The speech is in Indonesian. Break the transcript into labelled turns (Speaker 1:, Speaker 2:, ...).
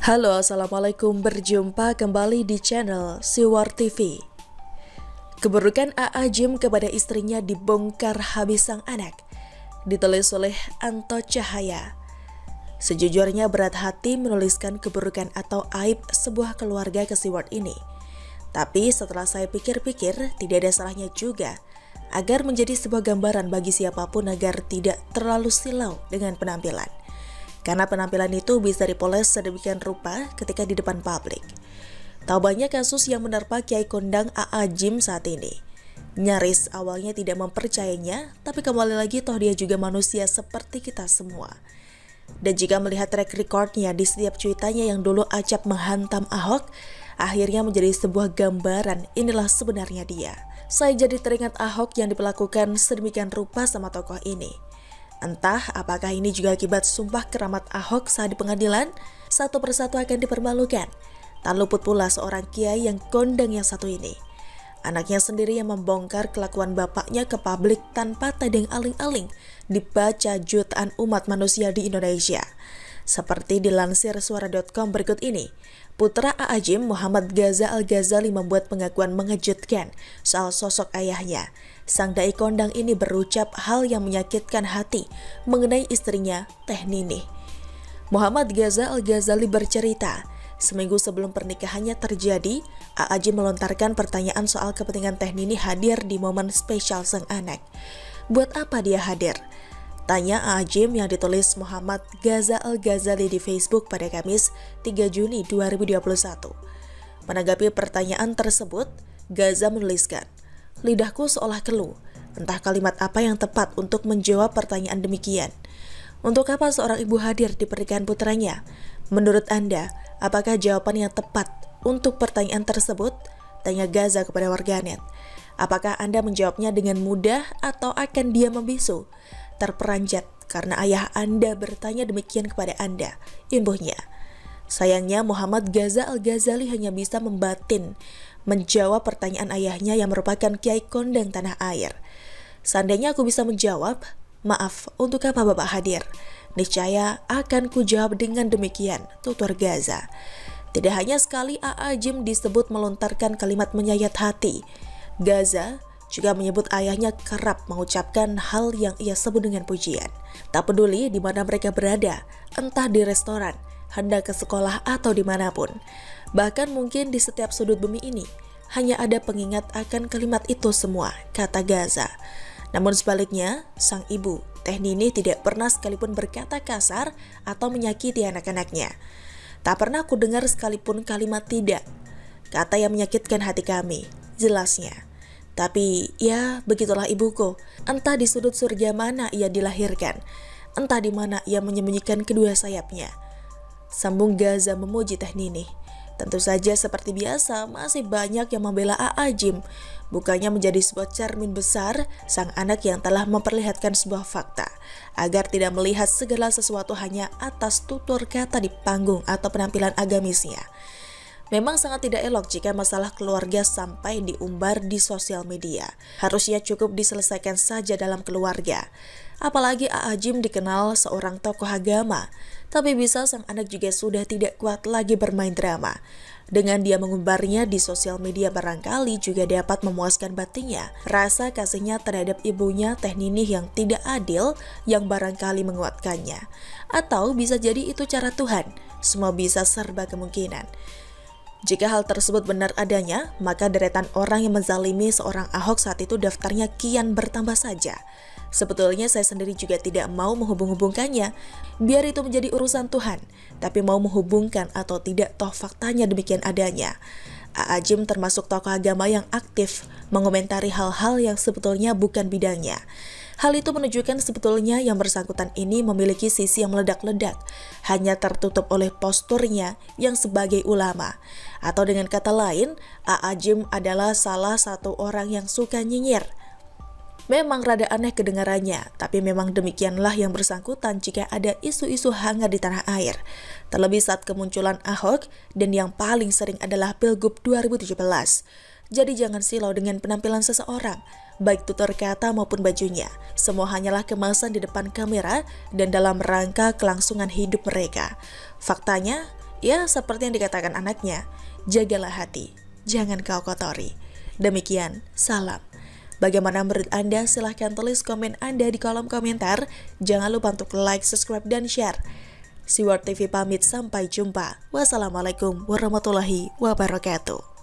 Speaker 1: Halo, Assalamualaikum, berjumpa kembali di channel Siwar TV. Keburukan AA Gym kepada istrinya dibongkar habis sang anak, ditulis oleh Anto Cahaya. Sejujurnya berat hati menuliskan keburukan atau aib sebuah keluarga ke Siwar ini. Tapi setelah saya pikir-pikir, tidak ada salahnya juga agar menjadi sebuah gambaran bagi siapapun agar tidak terlalu silau dengan penampilan. Karena penampilan itu bisa dipoles sedemikian rupa ketika di depan publik. Tahu banyak kasus yang menerpa Kiai Kondang AA Gym saat ini. Nyaris awalnya tidak mempercayainya, tapi kembali lagi toh dia juga manusia seperti kita semua. Dan jika melihat track recordnya di setiap cuitannya yang dulu acap menghantam Ahok, akhirnya menjadi sebuah gambaran inilah sebenarnya dia. Saya jadi teringat Ahok yang diperlakukan sedemikian rupa sama tokoh ini. Entah apakah ini juga akibat sumpah keramat Ahok saat di pengadilan, satu persatu akan dipermalukan. Tak luput pula seorang kiai yang kondang yang satu ini. Anaknya sendiri yang membongkar kelakuan bapaknya ke publik tanpa tedeng aling-aling dibaca jutaan umat manusia di Indonesia. Seperti dilansir suara.com berikut ini, putra AA Gym Muhammad Gaza Al-Ghazali membuat pengakuan mengejutkan soal sosok ayahnya. Sang dai kondang ini berucap hal yang menyakitkan hati mengenai istrinya, Teh Ninih. Muhammad Gaza Al-Ghazali bercerita, seminggu sebelum pernikahannya terjadi, AA Gym melontarkan pertanyaan soal kepentingan Teh Ninih hadir di momen spesial sang anak. Buat apa dia hadir? Tanya AA Gym yang ditulis Muhammad Gaza Al-Ghazali di Facebook pada Kamis 3 Juni 2021. Menanggapi pertanyaan tersebut, Gaza menuliskan, "Lidahku seolah keluh, entah kalimat apa yang tepat untuk menjawab pertanyaan demikian. Untuk apa seorang ibu hadir di pernikahan putranya? Menurut Anda, apakah jawaban yang tepat untuk pertanyaan tersebut?" Tanya Gaza kepada warganet. "Apakah Anda menjawabnya dengan mudah atau akan dia membisu? Terperanjat karena ayah Anda bertanya demikian kepada Anda," imbuhnya. Sayangnya Muhammad Gaza Al-Ghazali hanya bisa membatin menjawab pertanyaan ayahnya yang merupakan kiai kondang tanah air. "Seandainya aku bisa menjawab, maaf, untuk apa Bapak hadir? Niscaya akan kujawab dengan demikian," tutur Gaza. Tidak hanya sekali AA Gym disebut melontarkan kalimat menyayat hati. Gaza juga menyebut ayahnya kerap mengucapkan hal yang ia sebut dengan pujian. Tak peduli di mana mereka berada, entah di restoran, hendak ke sekolah atau dimanapun. Bahkan mungkin di setiap sudut bumi ini, hanya ada pengingat akan kalimat itu semua, kata Gaza. Namun sebaliknya, sang ibu, Teh Ninih tidak pernah sekalipun berkata kasar atau menyakiti anak-anaknya. "Tak pernah aku dengar sekalipun kalimat tidak, kata yang menyakitkan hati kami," jelasnya. "Tapi ya begitulah ibuku, entah di sudut surga mana ia dilahirkan, entah di mana ia menyembunyikan kedua sayapnya," sambung Gaza memuji Teh Ninih. Tentu saja seperti biasa masih banyak yang membela AA Gym. Bukannya menjadi sebuah cermin besar sang anak yang telah memperlihatkan sebuah fakta, agar tidak melihat segala sesuatu hanya atas tutur kata di panggung atau penampilan agamisnya. Memang sangat tidak elok jika masalah keluarga sampai diumbar di sosial media. Harusnya cukup diselesaikan saja dalam keluarga. Apalagi AA Gym dikenal seorang tokoh agama, tapi bisa sang anak juga sudah tidak kuat lagi bermain drama. Dengan dia mengumbarnya di sosial media barangkali juga dapat memuaskan batinnya. Rasa kasihnya terhadap ibunya Teh Ninih yang tidak adil yang barangkali menguatkannya. Atau bisa jadi itu cara Tuhan, semua bisa serba kemungkinan. Jika hal tersebut benar adanya, maka deretan orang yang menzalimi seorang Ahok saat itu daftarnya kian bertambah saja. Sebetulnya saya sendiri juga tidak mau menghubung-hubungkannya, biar itu menjadi urusan Tuhan, tapi mau menghubungkan atau tidak toh faktanya demikian adanya. AA Gym termasuk tokoh agama yang aktif mengomentari hal-hal yang sebetulnya bukan bidangnya. Hal itu menunjukkan sebetulnya yang bersangkutan ini memiliki sisi yang meledak-ledak, hanya tertutup oleh posturnya yang sebagai ulama. Atau dengan kata lain, AA Gym adalah salah satu orang yang suka nyinyir. Memang rada aneh kedengarannya, tapi memang demikianlah yang bersangkutan jika ada isu-isu hangat di tanah air. Terlebih saat kemunculan Ahok dan yang paling sering adalah Pilgub 2017. Jadi jangan silau dengan penampilan seseorang, baik tutur kata maupun bajunya. Semua hanyalah kemasan di depan kamera dan dalam rangka kelangsungan hidup mereka. Faktanya, Ya, seperti yang dikatakan anaknya, jagalah hati, jangan kau kotori. Demikian, salam. Bagaimana menurut Anda? Silahkan tulis komen Anda di kolom komentar. Jangan lupa untuk like, subscribe, dan share. Siwar TV pamit, sampai jumpa. Wassalamualaikum warahmatullahi wabarakatuh.